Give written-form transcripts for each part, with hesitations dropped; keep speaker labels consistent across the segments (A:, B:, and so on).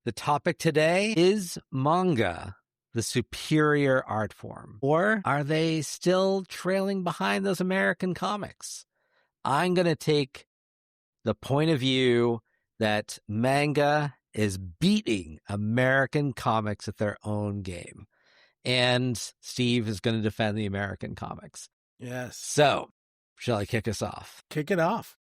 A: The topic today is manga, the superior art form. Or are they still trailing behind those American comics? I'm going to take the point of view that manga is beating American comics at their own game. And Steve is going to defend the American comics.
B: Yes.
A: So, shall I kick us off?
B: Kick it off.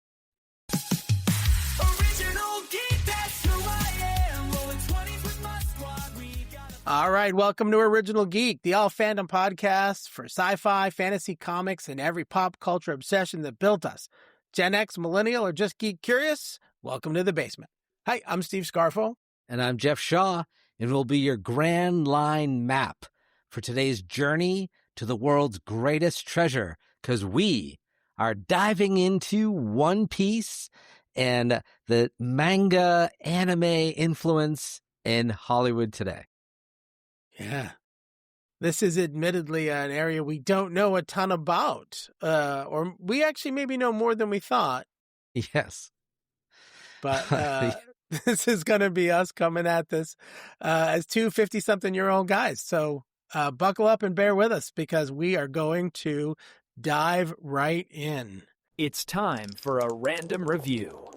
B: All right, welcome to Original Geek, the all-fandom podcast for sci-fi, fantasy, comics, and every pop culture obsession that built us. Gen X, Millennial, or just Geek Curious? Welcome to the basement. Hi, I'm Steve Scarfo.
A: And I'm Jeff Shaw, and we'll be your Grand Line map for today's journey to the world's greatest treasure, because we are diving into One Piece and the manga anime influence in Hollywood today.
B: Yeah. This is admittedly an area we don't know a ton about, or we actually maybe know more than we thought.
A: Yes.
B: But this is going to be us coming at this as two 50-something-year-old guys. So buckle up and bear with us because we are going to dive right in.
C: It's time for a random review.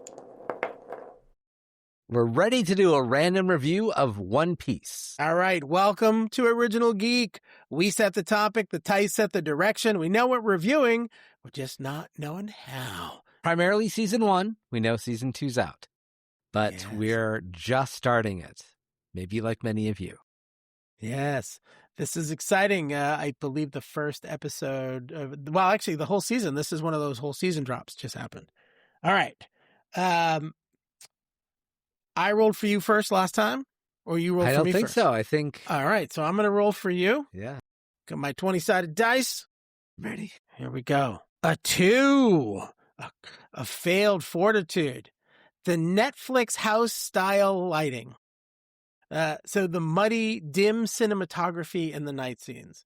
A: We're ready to do a random review of One Piece.
B: All right, welcome to Original Geek. We set the topic, the Tice set the direction. We know what we're reviewing, we're just not knowing how.
A: Primarily Season 1. We know Season 2's out. But
B: Yes.
A: we're just starting it. Maybe like many of you.
B: Yes, this is exciting. I believe the first episode well, actually the whole season. This is one of those whole season drops just happened. All right. I rolled for you first last time, or you rolled for me first?
A: I don't think so. I think...
B: All right, so I'm going to roll for you.
A: Yeah.
B: Got my 20-sided dice.
A: Ready.
B: Here we go. A 2. A failed fortitude. The Netflix house-style lighting. So the muddy, dim cinematography in the night scenes.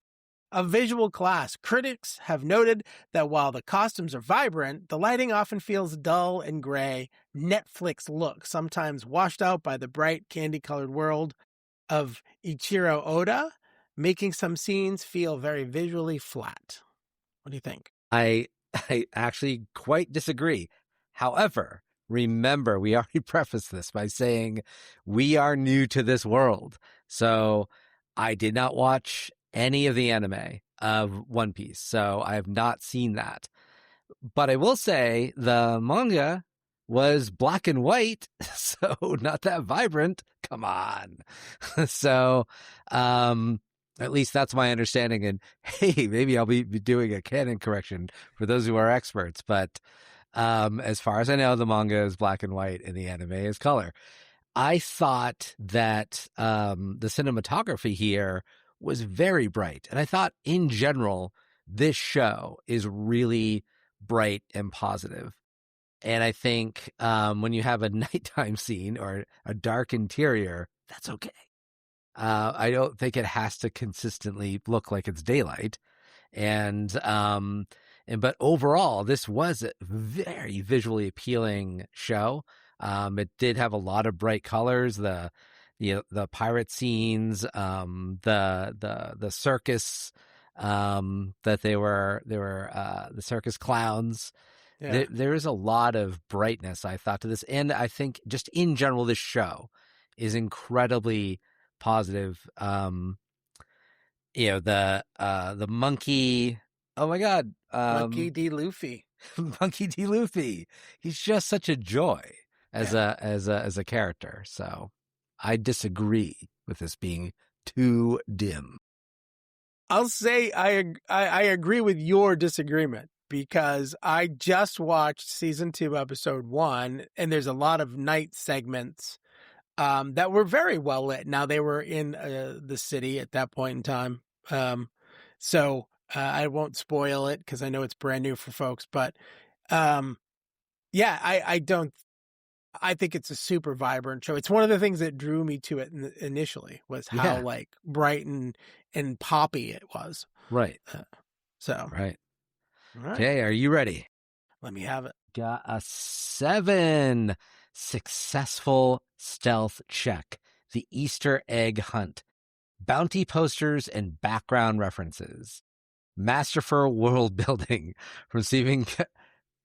B: A visual class. Critics have noted that while the costumes are vibrant, the lighting often feels dull and gray, Netflix look, sometimes washed out by the bright, candy-colored world of Ichiro Oda, making some scenes feel very visually flat. What do you think?
A: I actually quite disagree. However, remember, we already prefaced this by saying we are new to this world. So I did not watch any of the anime of One Piece, so I have not seen that. But I will say the manga was black and white, so not that vibrant. Come on. So at least that's my understanding. And hey, maybe I'll be doing a canon correction for those who are experts. But as far as I know, the manga is black and white and the anime is color. I thought that the cinematography here was very bright. And I thought in general, this show is really bright and positive. And I think when you have a nighttime scene or a dark interior, that's okay. I don't think it has to consistently look like it's daylight. But overall, this was a very visually appealing show. It did have a lot of bright colors. The pirate scenes, the circus, that they were the circus clowns.
B: Yeah.
A: There is a lot of brightness, I thought, to this, and I think just in general, this show is incredibly positive. The monkey. Oh my God,
B: Monkey D. Luffy.
A: Monkey D. Luffy. He's just such a joy as a character. So I disagree with this being too dim.
B: I'll say I agree with your disagreement because I just watched season 2, episode 1, and there's a lot of night segments that were very well lit. Now they were in the city at that point in time, so I won't spoil it because I know it's brand new for folks. But I think it's a super vibrant show. It's one of the things that drew me to it initially was how like bright and poppy it was.
A: Right.
B: Right.
A: Okay, are you ready?
B: Let me have it.
A: Got a 7. Successful stealth check. the Easter egg hunt, bounty posters and background references, masterful world building from Stephen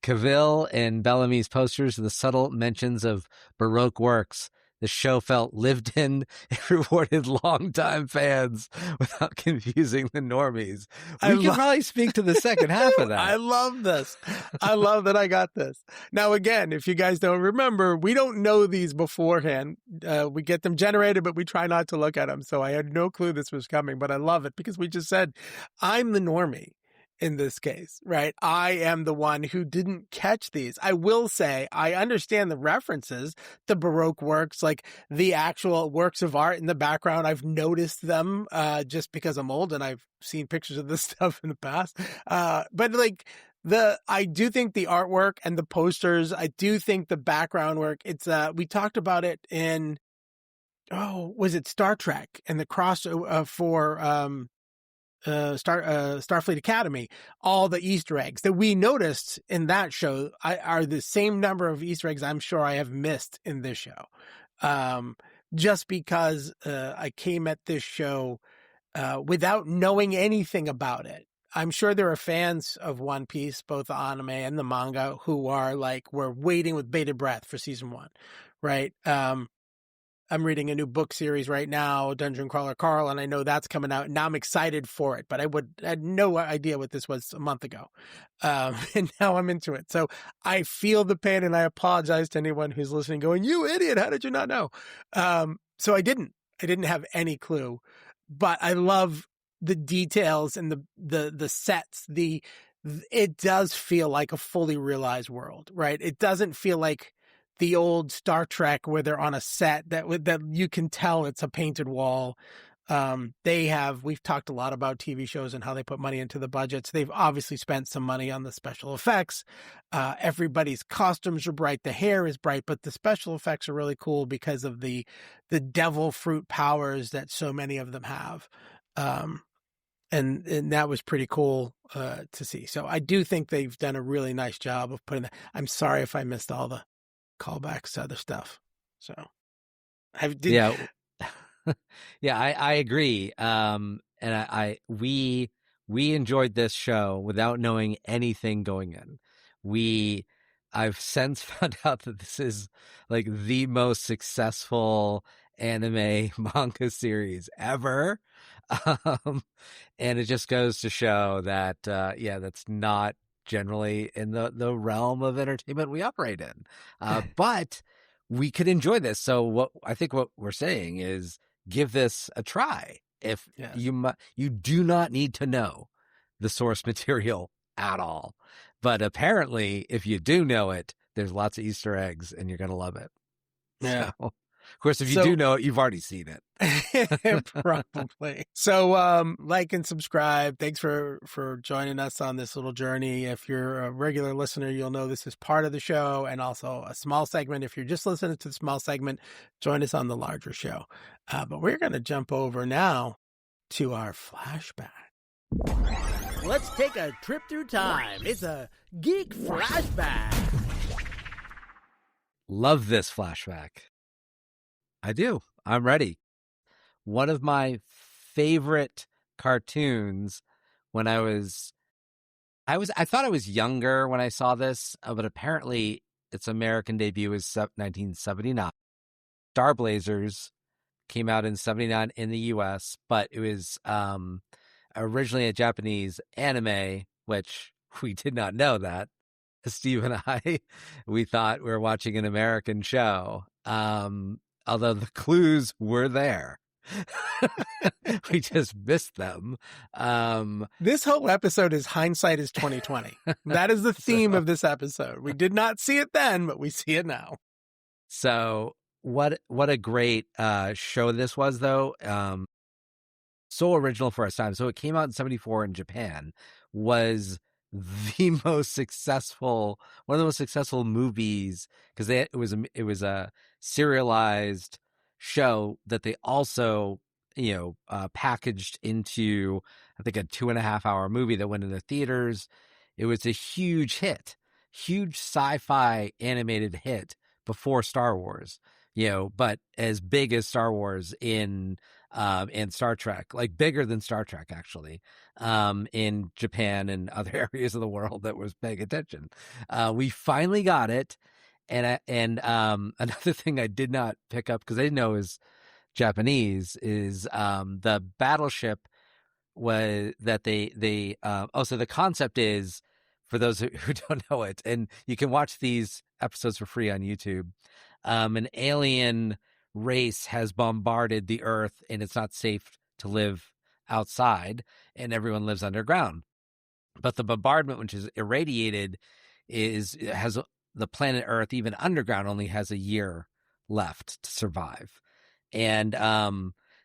A: Cavill and Bellamy's posters to the subtle mentions of Baroque works. The show felt lived in and rewarded longtime fans without confusing the normies. We can probably speak to the second half of that.
B: I love this. I love that I got this. Now, again, if you guys don't remember, we don't know these beforehand. We get them generated, but we try not to look at them. So I had no clue this was coming, but I love it because we just said, I'm the normie. In this case, right? I am the one who didn't catch these. I will say I understand the references to Baroque works, like the actual works of art in the background. I've noticed them just because I'm old and I've seen pictures of this stuff in the past. But like I do think the artwork and the posters, I do think the background work, it's we talked about it in, was it Star Trek and the cross for Starfleet Academy, all the Easter eggs that we noticed in that show are the same number of Easter eggs I'm sure I have missed in this show. Just because I came at this show without knowing anything about it. I'm sure there are fans of One Piece, both the anime and the manga, who are like, we're waiting with bated breath for season 1, right? I'm reading a new book series right now, Dungeon Crawler Carl, and I know that's coming out. Now I'm excited for it, but I had no idea what this was a month ago. And now I'm into it. So I feel the pain, and I apologize to anyone who's listening going, you idiot, how did you not know? So I didn't have any clue, but I love the details and the sets. It does feel like a fully realized world, right? It doesn't feel like the old Star Trek where they're on a set that you can tell it's a painted wall. We've talked a lot about TV shows and how they put money into the budgets. They've obviously spent some money on the special effects. Everybody's costumes are bright. The hair is bright, but the special effects are really cool because of the devil fruit powers that so many of them have. And that was pretty cool to see. So I do think they've done a really nice job of putting that. I'm sorry if I missed all the callbacks to other stuff. So
A: yeah I agree. And we enjoyed this show without knowing anything going in. I've since found out that this is like the most successful anime manga series ever. And it just goes to show that that's not generally in the realm of entertainment we operate in. But we could enjoy this. So what we're saying is give this a try. If you do not need to know the source material at all. But apparently if you do know it, there's lots of Easter eggs and you're going to love it.
B: Yeah.
A: So, of course, if you do know it, you've already seen it.
B: Probably. So like and subscribe. Thanks for joining us on this little journey. If you're a regular listener, you'll know this is part of the show and also a small segment. If you're just listening to the small segment, join us on the larger show. But we're going to jump over now to our flashback.
D: Let's take a trip through time. It's a geek flashback.
A: Love this flashback. I do. I'm ready. One of my favorite cartoons when I thought I was younger when I saw this, but apparently its American debut was 1979. Star Blazers came out in 79 in the US, but it was originally a Japanese anime, which we did not know that. Steve and I, we thought we were watching an American show. Although the clues were there. We just missed them.
B: This whole episode is hindsight is 2020. That is the theme of this episode. We did not see it then, but we see it now.
A: So what a great show this was, though. So original for its time. So it came out in 1974 in Japan, was the most successful, one of the most successful movies, because it was a serialized show that they also packaged into, I think, a 2.5-hour movie that went into theaters. It was a huge hit, huge sci-fi animated hit before Star Wars. but as big as Star Wars in Star Trek, like bigger than Star Trek, actually, in Japan and other areas of the world that was paying attention. We finally got it. And another thing I did not pick up because I didn't know it was Japanese is the battleship was that they so the concept is, for those who don't know it, and you can watch these episodes for free on YouTube, an alien race has bombarded the Earth and it's not safe to live outside and everyone lives underground. But the bombardment, which is irradiated, has the planet Earth, even underground, only has a year left to survive. And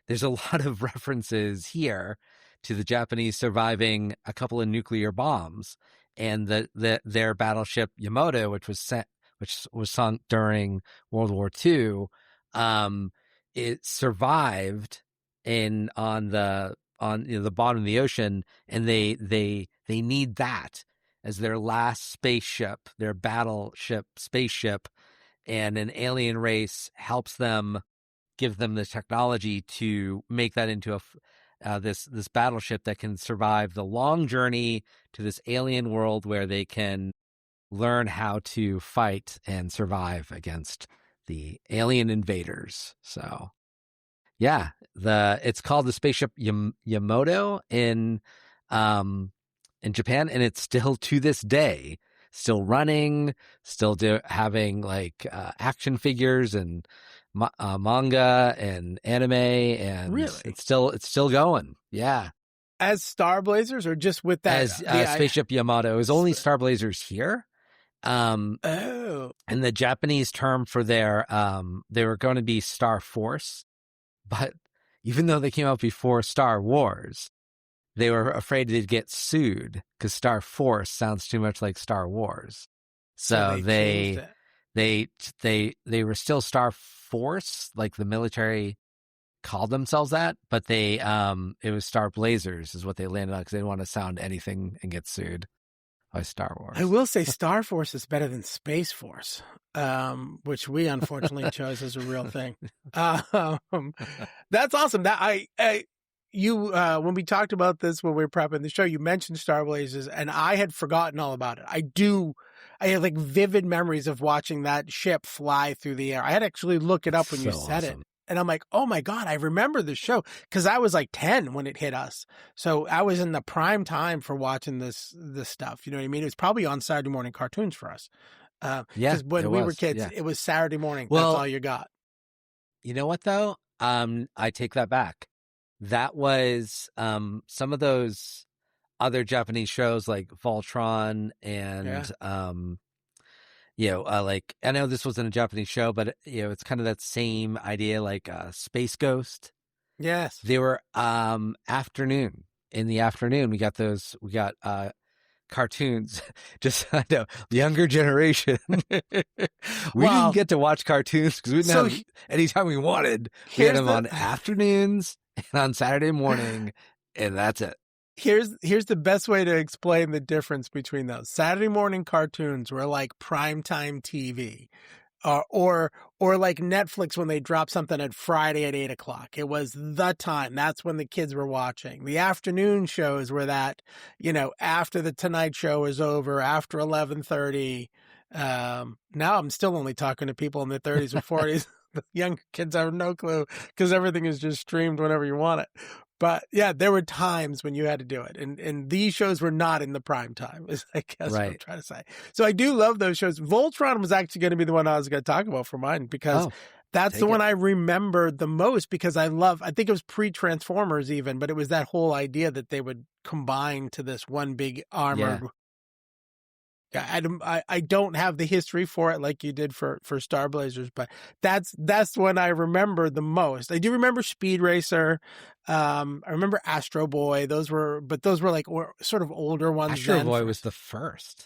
A: there's a lot of references here to the Japanese surviving a couple of nuclear bombs, and their battleship Yamato, which was sunk during World War II, it survived on the bottom of the ocean, and they need that as their last spaceship, their battleship spaceship, and an alien race helps them, give them the technology to make that into this battleship that can survive the long journey to this alien world where they can learn how to fight and survive against the alien invaders. So yeah, it's called the spaceship Yamato in Japan, and it's still to this day still running, still having like action figures and manga and anime, and
B: really,
A: it's still going. Yeah,
B: as Star Blazers or just with that
A: as spaceship Yamato. It was only Star Blazers here. And the Japanese term for their they were going to be Star Force, but even though they came out before Star Wars, they were afraid they'd get sued because Star Force sounds too much like Star Wars. So they were still Star Force, like the military called themselves that, but it was Star Blazers is what they landed on because they didn't want to sound anything and get sued by Star Wars.
B: I will say Star Force is better than Space Force, which we unfortunately chose as a real thing. That's awesome. That when we talked about this when we were prepping the show, you mentioned Star Blazers, and I had forgotten all about it. I have like vivid memories of watching that ship fly through the air. I had to actually look it up when you said it. And I'm like, oh my God, I remember the show because I was like 10 when it hit us. So I was in the prime time for watching this stuff. You know what I mean? It was probably on Saturday morning cartoons for us. Because when we were kids, it was Saturday morning. Well, that's all you got.
A: You know what, though? I take that back. That was some of those other Japanese shows like Voltron and like, I know this wasn't a Japanese show, but it's kind of that same idea, like Space Ghost.
B: Yes,
A: they were afternoon. In the afternoon, we got cartoons. Just I know the younger generation. We didn't get to watch cartoons because we didn't have anytime we wanted. We had them on afternoons and on Saturday morning, and that's it.
B: Here's the best way to explain the difference between those. Saturday morning cartoons were like primetime TV, or like Netflix when they drop something at Friday at 8:00. It was the time. That's when the kids were watching. The afternoon shows were that, after the Tonight Show is over, after 11:30. Now I'm still only talking to people in their 30s or 40s. The young kids have no clue because everything is just streamed whenever you want it. But yeah, there were times when you had to do it. And these shows were not in the prime time, is I guess what I'm trying to say. So I do love those shows. Voltron was actually going to be the one I was going to talk about for mine because that's the one I remember the most because I think it was pre-Transformers even, but it was that whole idea that they would combine to this one big armored. I don't have the history for it like you did for Star Blazers, but that's when I remember the most. I do remember Speed Racer. I remember Astro Boy. Those were like sort of older ones.
A: Astro Boy was the first.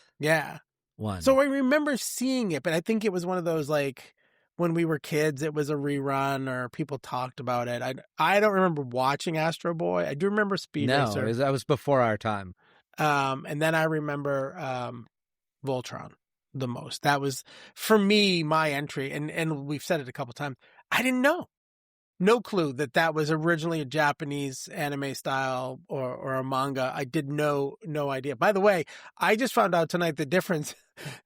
B: One. So I remember seeing it, but I think it was one of those like when we were kids, it was a rerun or people talked about it. I don't remember watching Astro Boy. I do remember Speed Racer.
A: No, that was before our time.
B: And then I remember Voltron. the most. That was, for me, my entry. And we've said it a couple times. I didn't know. No clue that was originally a Japanese anime style or a manga. I did no idea. By the way, I just found out tonight the difference,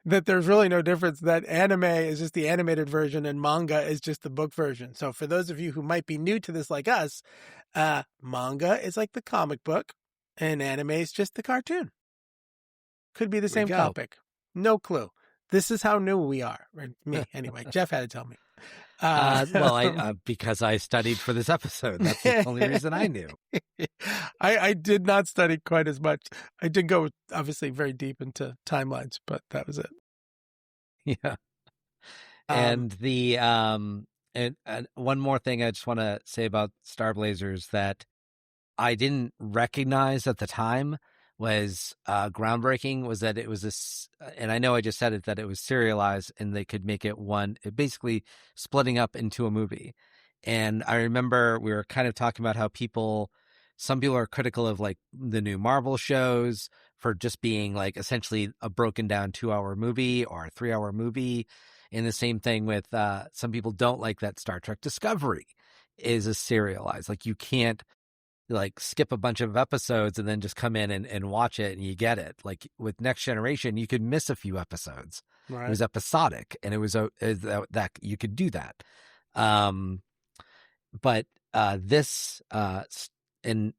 B: that there's really no difference, that anime is just the animated version and manga is just the book version. So for those of you who might be new to this like us, manga is like the comic book and anime is just the cartoon. Could be the same topic. No clue. This is how new we are. Or me, anyway. Jeff had to tell me.
A: Because I studied for this episode. That's the only reason I knew.
B: I did not study quite as much. I did go, obviously, very deep into timelines, but that was it.
A: Yeah. And and one more thing I just want to say about Star Blazers that I didn't recognize at the time was groundbreaking, was that it was and I know I just said it, that it was serialized and they could make it basically splitting up into a movie. And I remember we were kind of talking about how some people are critical of like the new Marvel shows for just being like essentially a broken down 2-hour movie or a 3-hour movie. And the same thing with some people don't like that Star Trek Discovery is a serialized. Like you can't like skip a bunch of episodes and then just come in and watch it and you get it. Like with Next Generation, you could miss a few episodes. Right. It was episodic and it was that you could do that. But this and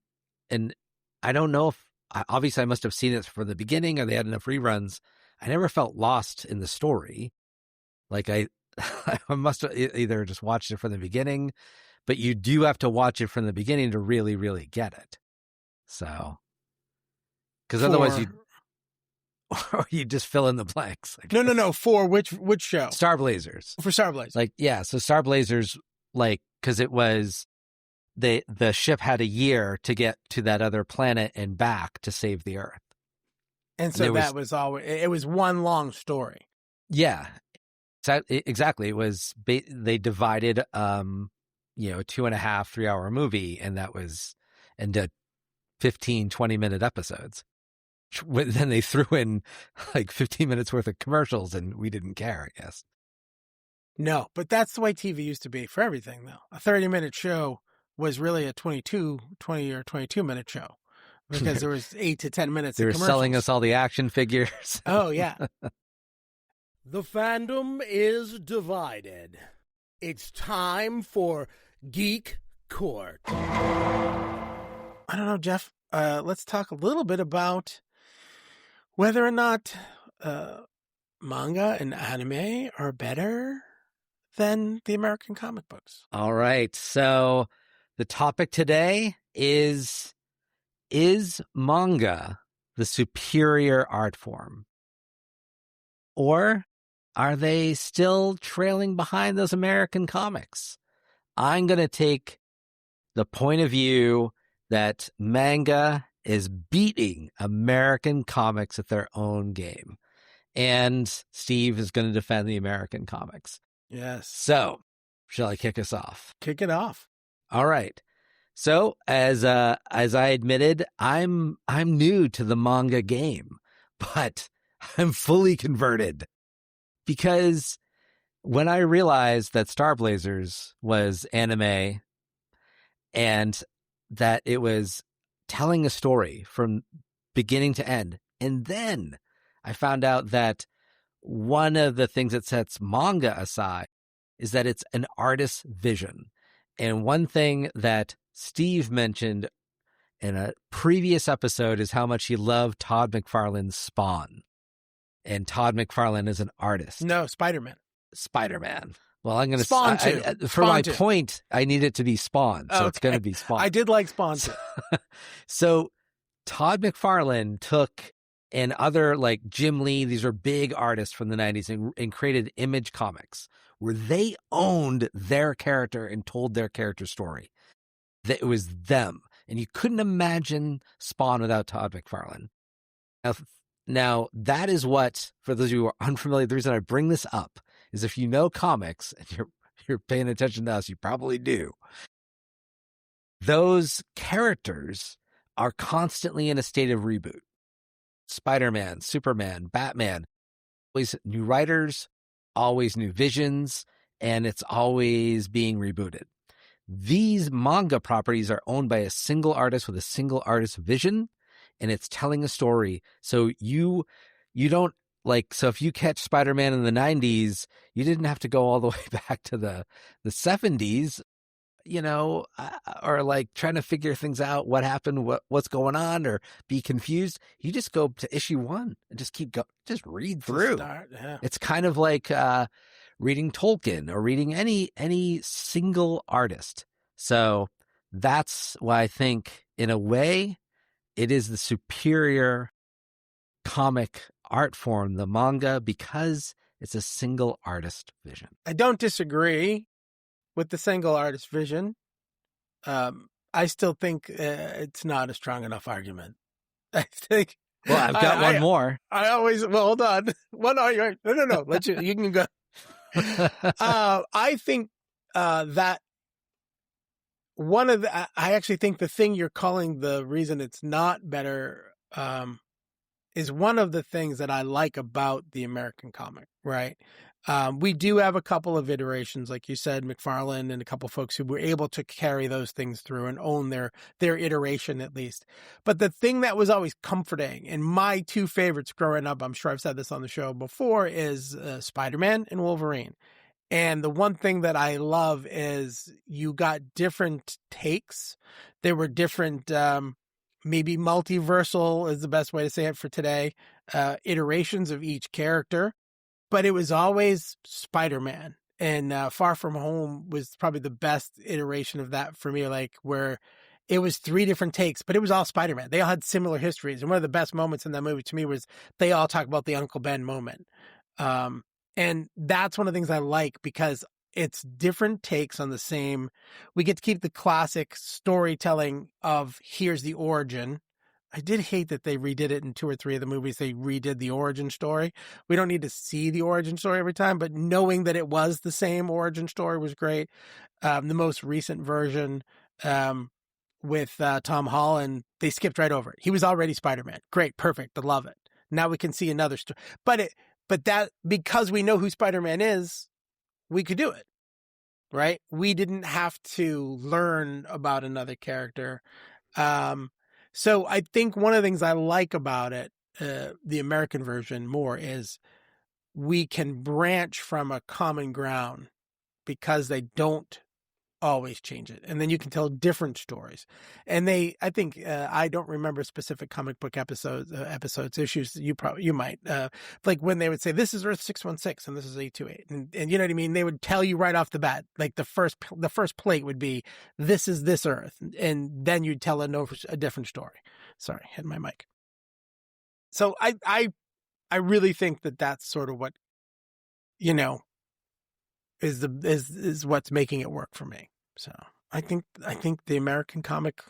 A: I don't know if obviously I must have seen it from the beginning or they had enough reruns. I never felt lost in the story. Like I must have either just watched it from the beginning, but you do have to watch it from the beginning to really, really get it. So, because otherwise you just fill in the blanks.
B: No. For which show?
A: Star Blazers.
B: For Star Blazers.
A: Like, yeah. So Star Blazers, like, because it was the ship had a year to get to that other planet and back to save the Earth.
B: And so it was one long story.
A: Yeah. Exactly. It was, they divided, 2.5, 3-hour movie, and that was into 15, 20-minute episodes. Then they threw in like 15 minutes worth of commercials and we didn't care, I guess.
B: No, but that's the way TV used to be for everything, though. A 30-minute show was really a 20 or 22-minute show because there was 8 to 10 minutes
A: they
B: of
A: were
B: commercials.
A: selling us all the action figures.
B: Oh, yeah.
D: The fandom is divided. It's time for Geek Court.
B: I don't know, Jeff. Let's talk a little bit about whether or not manga and anime are better than the American comic books.
A: All right. So the topic today is manga the superior art form? Or are they still trailing behind those American comics? I'm going to take the point of view that manga is beating American comics at their own game. And Steve is going to defend the American comics.
B: Yes.
A: So, shall I kick us off?
B: Kick it off.
A: All right. So, as I admitted, I'm new to the manga game, but I'm fully converted because when I realized that Star Blazers was anime and that it was telling a story from beginning to end, and then I found out that one of the things that sets manga aside is that it's an artist's vision. And one thing that Steve mentioned in a previous episode is how much he loved Todd McFarlane's Spawn. And Todd McFarlane is an artist.
B: No, Spider-Man.
A: Well, I'm going to
B: Spawn
A: for my point, I need it to be Spawn, so it's going to be Spawn.
B: I did like Spawn too.
A: So Todd McFarlane took and other like Jim Lee, these are big artists from the 90s, and created Image Comics where they owned their character and told their character story. That it was them. And you couldn't imagine Spawn without Todd McFarlane. Now, that is what, for those of you who are unfamiliar, the reason I bring this up is if you know comics and you're paying attention to us, you probably do. Those characters are constantly in a state of reboot. Spider-Man, Superman, Batman. Always new writers, always new visions, and it's always being rebooted. These manga properties are owned by a single artist with a single artist vision, and it's telling a story. So you don't so if you catch Spider-Man in the 90s, you didn't have to go all the way back to the 70s, or like trying to figure things out, what happened, what's going on, or be confused. You just go to issue 1 and just just read through. It's kind of like reading Tolkien or reading any single artist. So that's why I think, in a way, it is the superior comic art form, the manga, because it's a single artist vision.
B: I don't disagree with the single artist vision. I still think it's not a strong enough argument. I think.
A: Well, I've got one more.
B: Hold on. One argument. No. You can go. I think that I actually think the thing you're calling the reason it's not better is one of the things that I like about the American comic, right? We do have a couple of iterations, like you said, McFarlane and a couple folks who were able to carry those things through and own their iteration at least. But the thing that was always comforting, and my two favorites growing up, I'm sure I've said this on the show before, is Spider-Man and Wolverine. And the one thing that I love is you got different takes. There were different, maybe multiversal is the best way to say it for today, iterations of each character. But it was always Spider-Man. And Far From Home was probably the best iteration of that for me, like where it was 3 different takes, but it was all Spider-Man. They all had similar histories. And one of the best moments in that movie to me was they all talk about the Uncle Ben moment. And that's one of the things I like, because it's different takes on the same. We get to keep the classic storytelling of here's the origin. I did hate that they redid it in 2 or 3 of the movies. They redid the origin story. We don't need to see the origin story every time, but knowing that it was the same origin story was great. The most recent version with Tom Holland, they skipped right over it. He was already Spider-Man. Great, perfect. I love it. Now we can see another story. But that, because we know who Spider-Man is, we could do it, right? We didn't have to learn about another character. So I think one of the things I like about it, the American version more, is we can branch from a common ground because they don't always change it. And then you can tell different stories. And I think, I don't remember specific comic book episodes, issues. You might, like when they would say, this is Earth 616 and this is 828. And you know what I mean? They would tell you right off the bat, like the first plate would be, this is this Earth. And then you'd tell a different story. Sorry, hit my mic. So I really think that that's sort of what, is what's making it work for me. So I think the American comic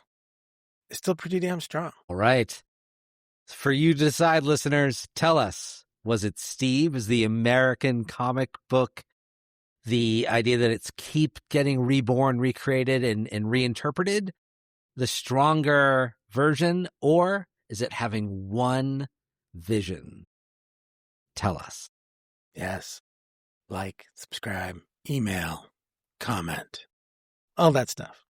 B: is still pretty damn strong.
A: All right. For you to decide, listeners, tell us, was it Steve? Is the American comic book the idea that it's keep getting reborn, recreated, and reinterpreted the stronger version, or is it having one vision? Tell us.
B: Yes. Like, subscribe, email, comment, all that stuff.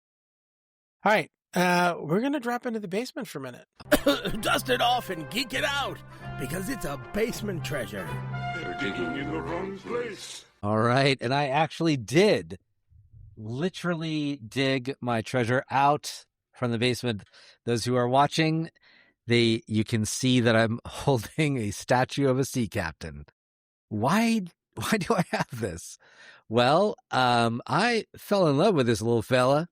B: All right. We're going to drop into the basement for a minute.
D: Dust it off and geek it out, because it's a basement treasure.
E: They're digging in the wrong place.
A: All right. And I actually did literally dig my treasure out from the basement. Those who are watching, you can see that I'm holding a statue of a sea captain. Why do I have this? Well, I fell in love with this little fella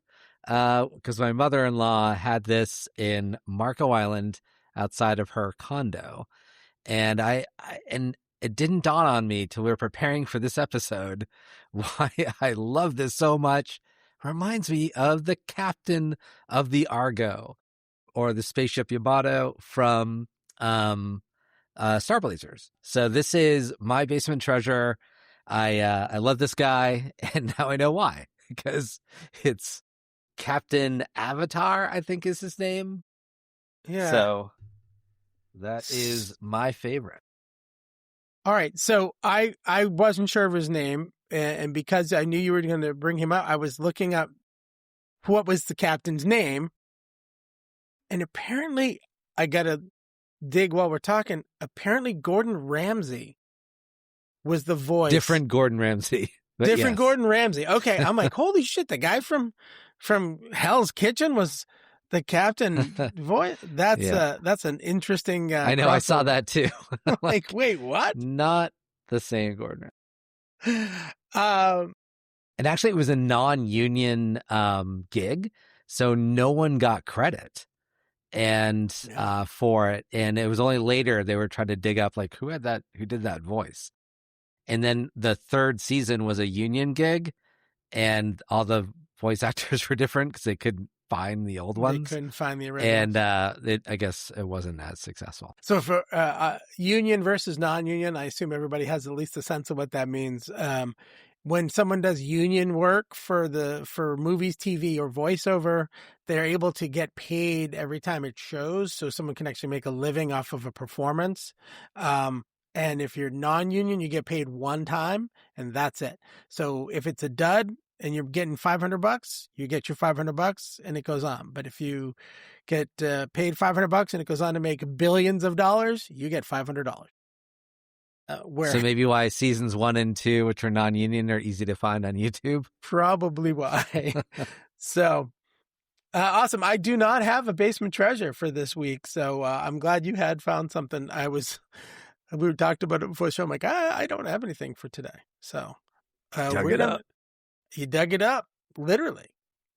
A: because my mother-in-law had this in Marco Island outside of her condo. And and it didn't dawn on me till we were preparing for this episode why I love this so much. Reminds me of the captain of the Argo, or the spaceship Yamato from Star Blazers. So this is my basement treasure. I love this guy, and now I know why, because it's Captain Avatar, I think is his name.
B: Yeah.
A: So that is my favorite.
B: All right. So I wasn't sure of his name. And because I knew you were going to bring him up, I was looking up what was the captain's name. And apparently, I got to dig while we're talking. Apparently, Gordon Ramsay was the voice.
A: Different Gordon Ramsay.
B: Different Gordon Ramsay. Okay. I'm like, holy shit, the guy from Hell's Kitchen was the captain voice. That's an interesting
A: I know,
B: crossover.
A: I saw that too.
B: Like, wait, what?
A: Not the same Gordon Ramsay.
B: Um,
A: And actually, it was a non-union gig, so no one got credit for it. And it was only later they were trying to dig up like who did that voice. And then the third season was a union gig, and all the voice actors were different because they couldn't find the old ones.
B: They couldn't find the originals.
A: And I guess it wasn't as successful.
B: So for union versus non-union, I assume everybody has at least a sense of what that means. When someone does union work for movies, TV, or voiceover, they're able to get paid every time it shows. So someone can actually make a living off of a performance. And if you're non-union, you get paid one time, and that's it. So if it's a dud and you're getting $500, you get your $500, and it goes on. But if you get paid $500 and it goes on to make billions of dollars, you get $500.
A: So maybe why seasons 1 and 2, which are non-union, are easy to find on YouTube.
B: Probably why. So awesome. I do not have a basement treasure for this week, so I'm glad you had found something. We talked about it before the show. I'm like, I don't have anything for today. So he dug it up, literally.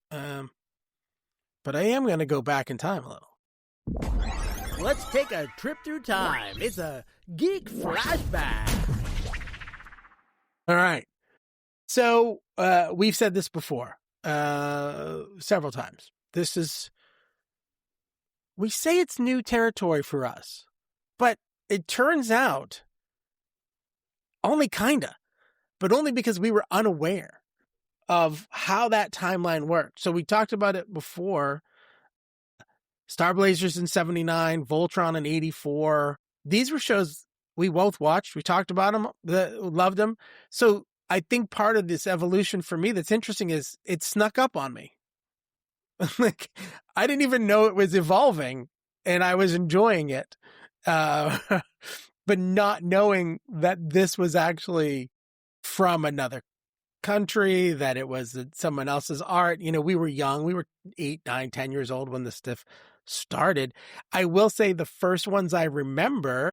B: But I am going to go back in time a little.
D: Let's take a trip through time. It's a Geek Flashback.
B: All right. So we've said this before several times. We say it's new territory for us, but it turns out only kinda, but only because we were unaware of how that timeline worked. So we talked about it before. Star Blazers in 79, Voltron in 84. These were shows we both watched. We talked about them, loved them. So I think part of this evolution for me that's interesting is it snuck up on me. Like, I didn't even know it was evolving, and I was enjoying it. But not knowing that this was actually from another country, that it was someone else's art. You know, we were young. We were 8, 9, 10 years old when this stuff started. I will say the first ones I remember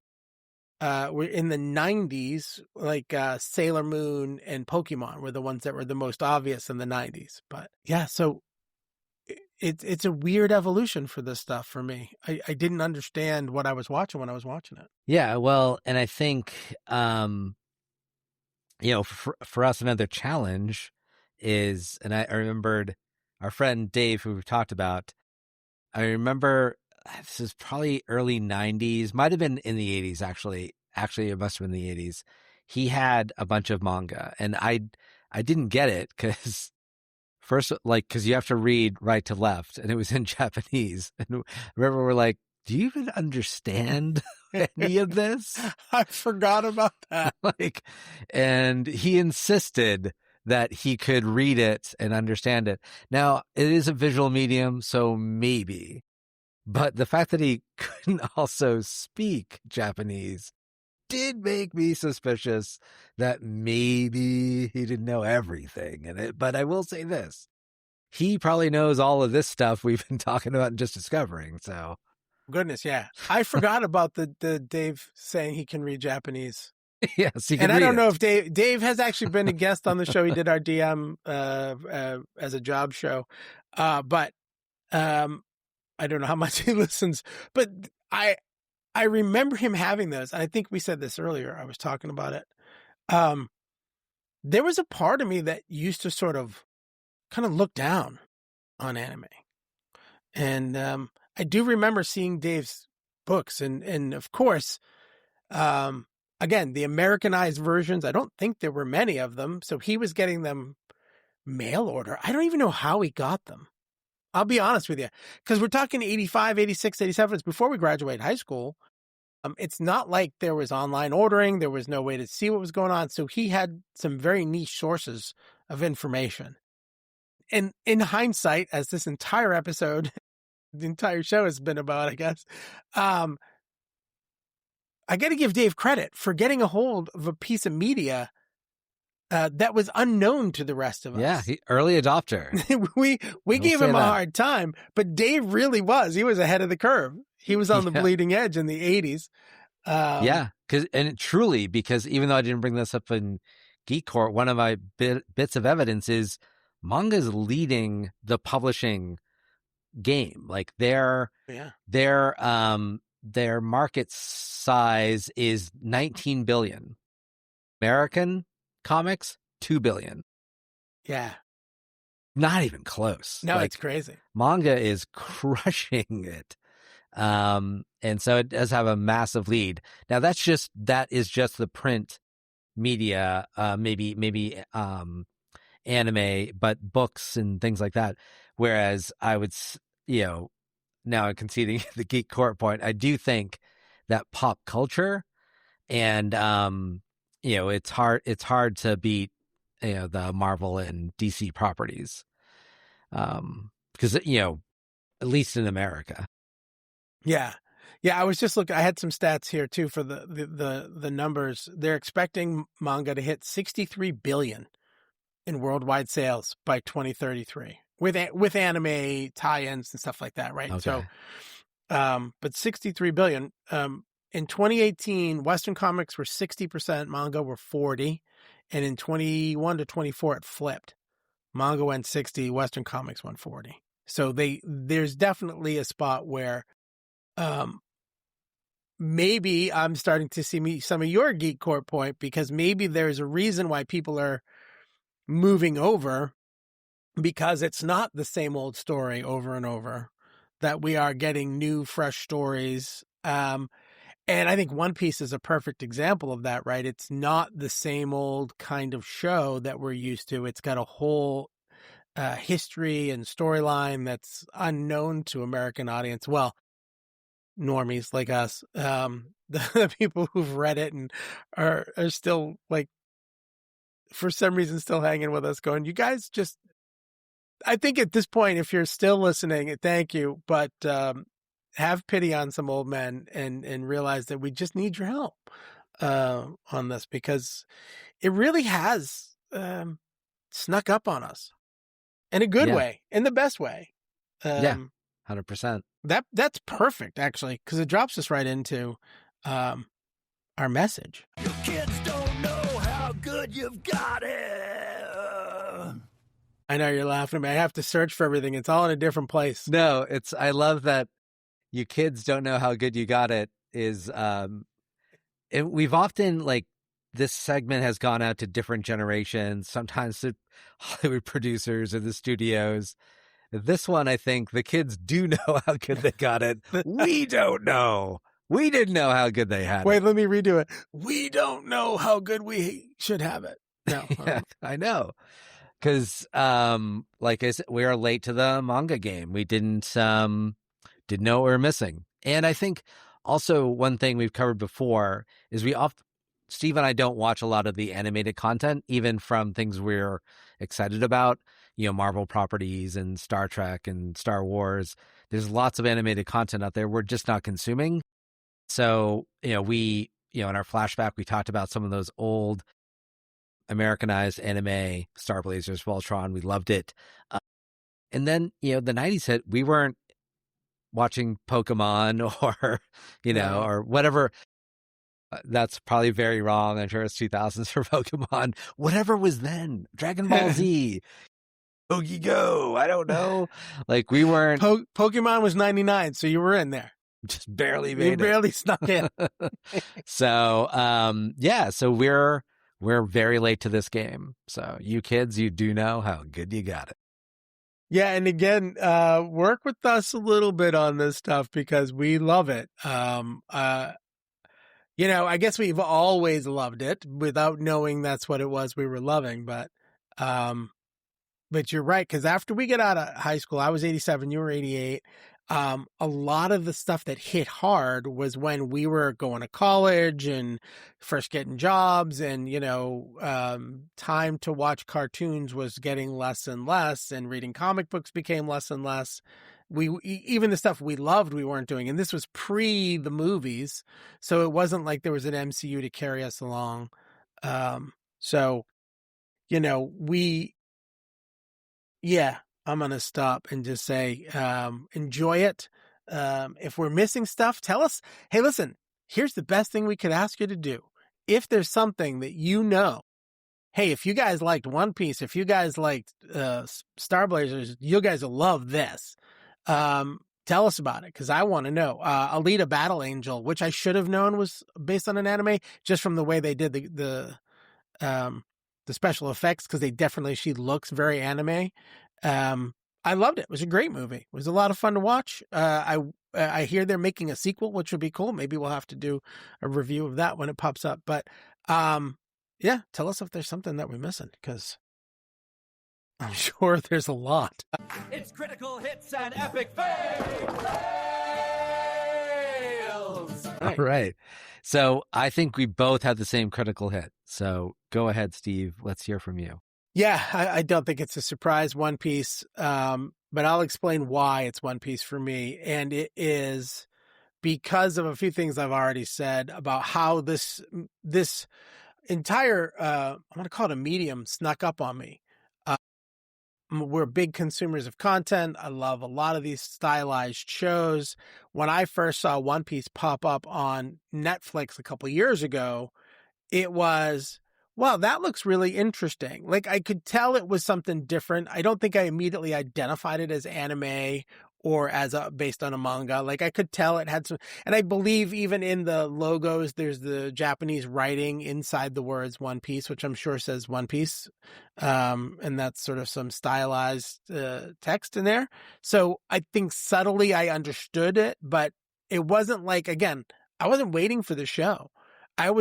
B: were in the 90s, like Sailor Moon and Pokemon were the ones that were the most obvious in the 90s. But yeah, so it's a weird evolution for this stuff for me. I didn't understand what I was watching when I was watching it.
A: Yeah, well, and I think, for us, another challenge is, and I remembered our friend Dave, who we've talked about, I remember this is probably early 90s, might have been in the 80s, actually. Actually, it must have been the 80s. He had a bunch of manga, and I didn't get it because you have to read right to left, and it was in Japanese. And I remember we're like, do you even understand any of this?
B: I forgot about that.
A: And he insisted that he could read it and understand it. Now, it is a visual medium, so maybe. But the fact that he couldn't also speak Japanese did make me suspicious that maybe he didn't know everything in it. But I will say this. He probably knows all of this stuff we've been talking about and just discovering, so...
B: Goodness, yeah. I forgot about the Dave saying he can read Japanese.
A: Yes, he can
B: and I don't
A: it.
B: know if Dave has actually been a guest on the show. He did our DM as a job show. But I don't know how much he listens. But I remember him having those. I think we said this earlier. I was talking about it. There was a part of me that used to sort of kind of look down on anime. And I do remember seeing Dave's books, and of course, again, the Americanized versions, I don't think there were many of them, so he was getting them mail order. I don't even know how he got them. I'll be honest with you, because we're talking 85, 86, 87. It's before we graduated high school. It's not like there was online ordering. There was no way to see what was going on. So he had some very niche sources of information. And in hindsight, as this entire episode, the entire show has been about, I guess, I got to give Dave credit for getting a hold of a piece of media that was unknown to the rest of us.
A: Yeah, early adopter.
B: we gave him a hard time, but Dave really was. He was ahead of the curve. He was on the bleeding edge in the 80s.
A: Because even though I didn't bring this up in Geek Court, one of my bits of evidence is manga is leading the publishing game. Like their market size is 19 billion. American comics, 2 billion.
B: Yeah.
A: Not even close.
B: No, it's crazy.
A: Manga is crushing it. And so it does have a massive lead. Now that is just the print media, maybe anime, but books and things like that. Whereas I would, now I'm conceding the Geek Court point. I do think that pop culture and, it's hard to beat, the Marvel and DC properties. Because, at least in America.
B: Yeah. Yeah. I was just looking, I had some stats here too for the numbers. They're expecting manga to hit 63 billion in worldwide sales by 2033 with anime tie-ins and stuff like that. Right.
A: Okay.
B: So, but 63 billion, in 2018, Western comics were 60%, manga were 40. And in 21 to 24, it flipped. Manga went 60, Western comics went 40. So there's definitely a spot where, maybe I'm starting to see some of your Geek Court point, because maybe there's a reason why people are moving over, because it's not the same old story over and over, that we are getting new, fresh stories. And I think One Piece is a perfect example of that, right? It's not the same old kind of show that we're used to. It's got a whole history and storyline that's unknown to American audience. Well, normies like us, the people who've read it and are still, like, for some reason still hanging with us, going, you guys just, I think at this point, if you're still listening, thank you, but have pity on some old men and realize that we just need your help on this, because it really has snuck up on us in a good way, in the best way.
A: 100%.
B: That's perfect, actually, because it drops us right into our message.
D: Your kids don't know how good you've got it.
B: I know you're laughing at me. I have to search for everything. It's all in a different place.
A: No, I love that you kids don't know how good you got it is, we've often, like, this segment has gone out to different generations, sometimes to Hollywood producers or the studios. This one, I think the kids do know how good they got it. We don't know. We didn't know how good they had it.
B: Wait, let me redo it. We don't know how good we should have it. No,
A: yeah, I know. Because, like I said, we are late to the manga game. We didn't know what we were missing. And I think also one thing we've covered before is Steve and I don't watch a lot of the animated content, even from things we're excited about, Marvel properties and Star Trek and Star Wars. There's lots of animated content out there we're just not consuming. So, we, in our flashback, we talked about some of those old Americanized anime, Star Blazers, Voltron. We loved it. And then, the 90s hit, we weren't watching Pokemon or, or whatever. That's probably very wrong. I'm sure it's 2000s for Pokemon. Whatever was then. Dragon Ball Z. Go. I don't know. Like, we weren't.
B: Pokemon was 99, so you were in there.
A: Just barely made it.
B: You barely snuck in.
A: So, so we're very late to this game. So you kids, you do know how good you got it.
B: Yeah, and again, work with us a little bit on this stuff because we love it. I guess we've always loved it without knowing that's what it was we were loving. But you're right, because after we get out of high school, I was 87, you were 88. a lot of the stuff that hit hard was when we were going to college and first getting jobs, and, time to watch cartoons was getting less and less, and reading comic books became less and less. Even the stuff we loved, we weren't doing. And this was pre the movies. So it wasn't like there was an MCU to carry us along. I'm going to stop and just say, enjoy it. If we're missing stuff, tell us, hey, listen, here's the best thing we could ask you to do. If there's something that hey, if you guys liked One Piece, if you guys liked Star Blazers, you guys will love this. Tell us about it, because I want to know. Alita Battle Angel, which I should have known was based on an anime, just from the way they did the special effects, because she looks very anime. I loved it. It was a great movie. It was a lot of fun to watch. I hear they're making a sequel, which would be cool. Maybe we'll have to do a review of that when it pops up. But tell us if there's something that we're missing, because I'm sure there's a lot.
C: It's critical hits and epic fails.
A: All right. So I think we both had the same critical hit. So go ahead, Steve. Let's hear from you.
B: Yeah, I don't think it's a surprise, One Piece, but I'll explain why it's One Piece for me. And it is because of a few things I've already said about how this entire, I want to call it a medium, snuck up on me. We're big consumers of content. I love a lot of these stylized shows. When I first saw One Piece pop up on Netflix a couple years ago, it was, wow, that looks really interesting. Like, I could tell it was something different. I don't think I immediately identified it as anime or as based on a manga. Like, I could tell it had some, and I believe even in the logos, there's the Japanese writing inside the words One Piece, which I'm sure says One Piece. And that's sort of some stylized text in there. So I think subtly I understood it, but it wasn't like, again, I wasn't waiting for the show. I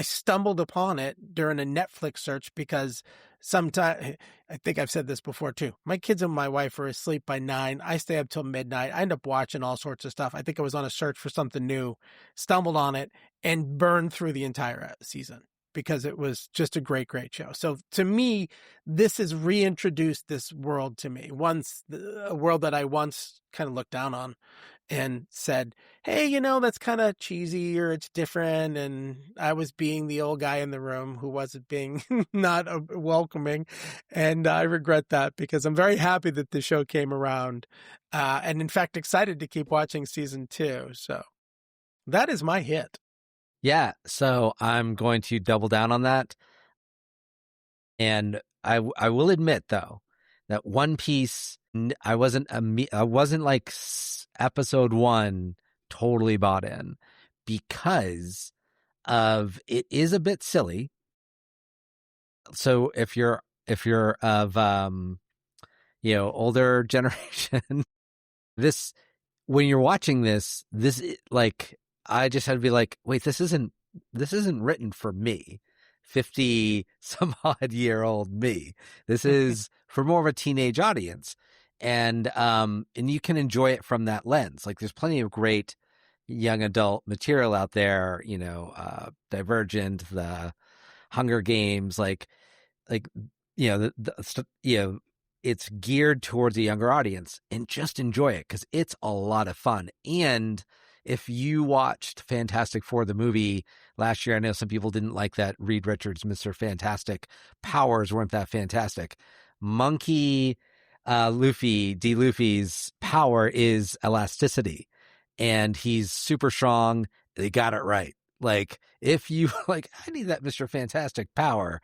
B: stumbled upon it during a Netflix search because sometimes, I think I've said this before too, my kids and my wife are asleep by 9. I stay up till midnight. I end up watching all sorts of stuff. I think I was on a search for something new, stumbled on it, and burned through the entire season because it was just a great, great show. So to me, this has reintroduced this world to me. A world that I once kind of looked down on and said, hey, that's kind of cheesy or it's different. And I was being the old guy in the room who wasn't being not welcoming. And I regret that because I'm very happy that the show came around. And in fact, excited to keep watching season 2. So that is my hit.
A: Yeah. So I'm going to double down on that. And I will admit, though, that One Piece, I wasn't like episode 1 totally bought in because of it is a bit silly. So if you're of older generation, this, when you're watching this like, I just had to be like, wait, this isn't written for me, 50 some odd year old me. This is for more of a teenage audience. And you can enjoy it from that lens. Like, there's plenty of great young adult material out there, Divergent, the Hunger Games, it's geared towards a younger audience, and just enjoy it because it's a lot of fun. And if you watched Fantastic Four, the movie last year, I know some people didn't like that Reed Richards, Mr. Fantastic powers weren't that fantastic. Monkey Luffy's power is elasticity, and he's super strong. They got it right. Like, if you like, I need that Mr. Fantastic power,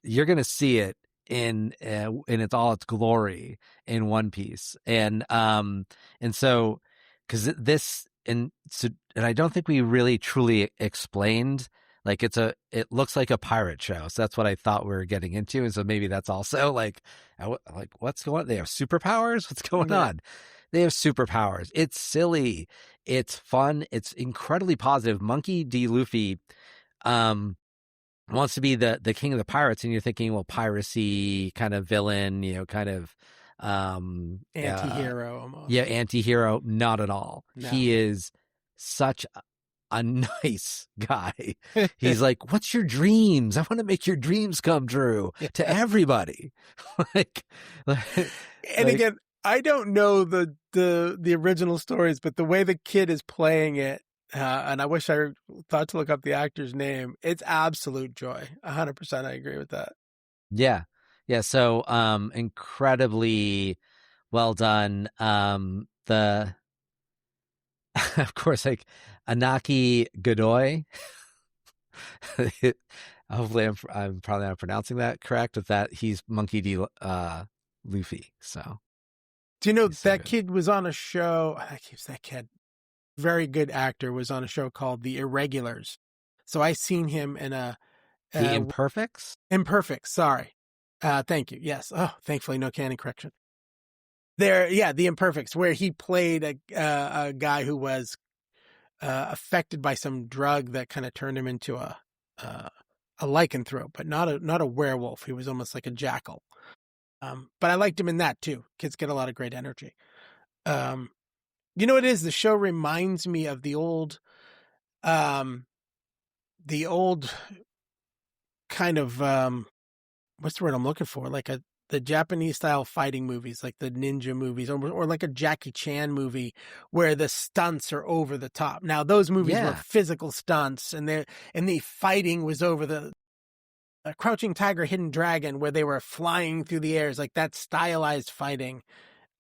A: you're going to see it in its glory in One Piece. And so, because and I don't think we really truly explained, like, it looks like a pirate show. So that's what I thought we were getting into. And so maybe that's also like what's going on? They have superpowers? What's going on? They have superpowers. It's silly. It's fun. It's incredibly positive. Monkey D. Luffy wants to be the king of the pirates. And you're thinking, well, piracy kind of villain, kind of
B: Anti-hero almost.
A: Yeah, anti-hero, not at all.
B: No.
A: He is such a nice guy. He's like, what's your dreams? I want to make your dreams come true to everybody.
B: And again, I don't know the original stories, but the way the kid is playing it, and I wish I thought to look up the actor's name. It's absolute joy. 100%. I agree with that.
A: Yeah. Yeah. So, incredibly well done. Of course, like Anaki Godoy. Hopefully, I'm probably not pronouncing that correct. With that, he's Monkey D. Luffy. So,
B: do you know
A: so
B: that
A: good.
B: kid was on a show? That kid, very good actor, was on a show called The Irregulars. So I seen him in
A: The Imperfects.
B: Imperfect. Sorry. Thank you. Yes. Oh, thankfully, no canon correction. The Imperfects, where he played a guy who was affected by some drug that kind of turned him into a lycanthrope, but not a werewolf. He was almost like a jackal. But I liked him in that too. Kids get a lot of great energy. You know what it is? The show reminds me of the old kind of what's the word I'm looking for? Like the Japanese style fighting movies, like the ninja movies, or like a Jackie Chan movie where the stunts are over the top. Now those movies were physical stunts, and the fighting was over the Crouching Tiger, Hidden Dragon, where they were flying through the airs, like that stylized fighting.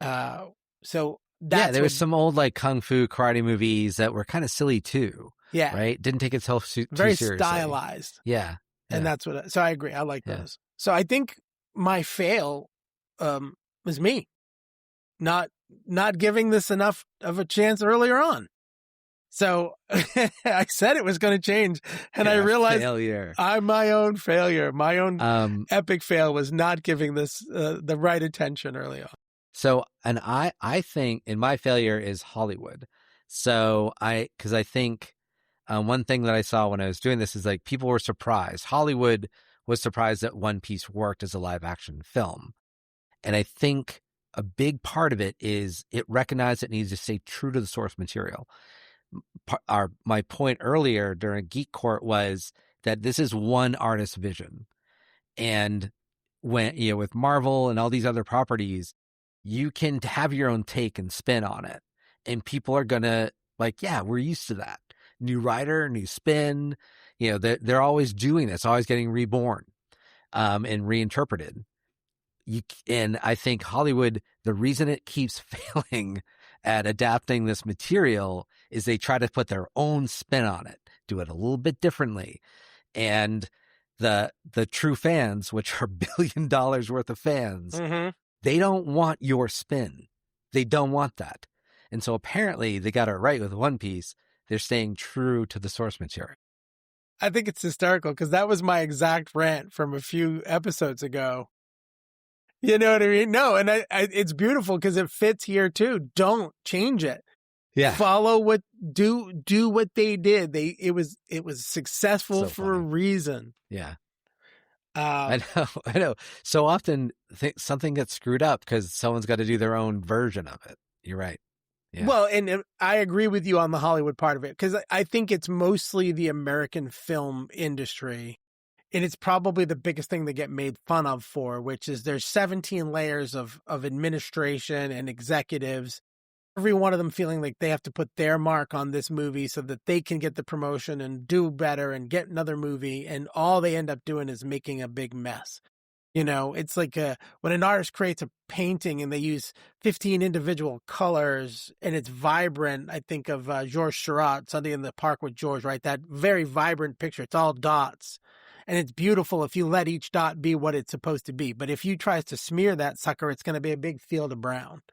B: So that's
A: there was some old like kung fu karate movies that were kind of silly too.
B: Yeah,
A: right. Didn't take itself too
B: very
A: seriously.
B: Stylized.
A: Yeah,
B: and that's what. So I agree. I like those. So I think my fail was me not giving this enough of a chance earlier on. So I said it was going to change, and I realized I'm my own failure. My own epic fail was not giving this the right attention early on.
A: So, and I think in my failure is Hollywood. So because I think one thing that I saw when I was doing this is like people were surprised. Hollywood was surprised that One Piece worked as a live action film. And I think a big part of it is it recognized it needs to stay true to the source material. My point earlier during Geek Court was that this is one artist's vision. And when, with Marvel and all these other properties, you can have your own take and spin on it. And people are going to we're used to that. New writer, new spin, they're always doing this, always getting reborn and reinterpreted. And I think Hollywood, the reason it keeps failing at adapting this material is they try to put their own spin on it, do it a little bit differently. And the true fans, which are $1 billion worth of fans, they don't want your spin. They don't want that. And so apparently they got it right with One Piece. They're staying true to the source material.
B: I think it's hysterical because that was my exact rant from a few episodes ago. You know what I mean? No, and it's beautiful because it fits here too. Don't change it.
A: Yeah.
B: Follow do what they did. It was successful for a reason.
A: Yeah. I know. So often something gets screwed up because someone's got to do their own version of it. You're right. Yeah.
B: Well, and I agree with you on the Hollywood part of it because I think it's mostly the American film industry. And it's probably the biggest thing they get made fun of for, which is there's 17 layers of administration and executives, every one of them feeling like they have to put their mark on this movie so that they can get the promotion and do better and get another movie. And all they end up doing is making a big mess. It's like when an artist creates a painting and they use 15 individual colors and it's vibrant. I think of Georges Seurat, Sunday in the Park with George, right? That very vibrant picture. It's all dots. And it's beautiful if you let each dot be what it's supposed to be. But if you try to smear that sucker, it's going to be a big field of brown.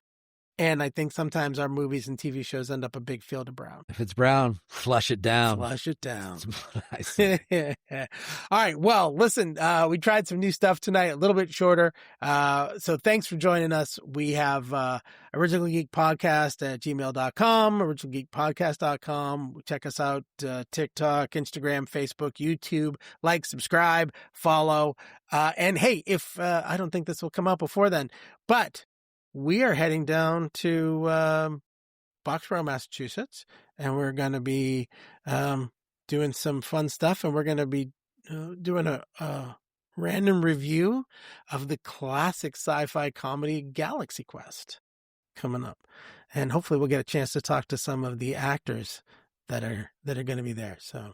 B: And I think sometimes our movies and TV shows end up a big field of brown.
A: If it's brown, flush it down.
B: Flush it down. All right. Well, listen, we tried some new stuff tonight, a little bit shorter. So thanks for joining us. We have Original Geek Podcast at gmail.com, originalgeekpodcast.com. Check us out, TikTok, Instagram, Facebook, YouTube. Like, subscribe, follow. And hey, if I don't think this will come out before then, but we are heading down to Boxborough, Massachusetts, and we're going to be doing some fun stuff, and we're going to be doing a random review of the classic sci-fi comedy Galaxy Quest coming up. And hopefully we'll get a chance to talk to some of the actors that are going to be there. So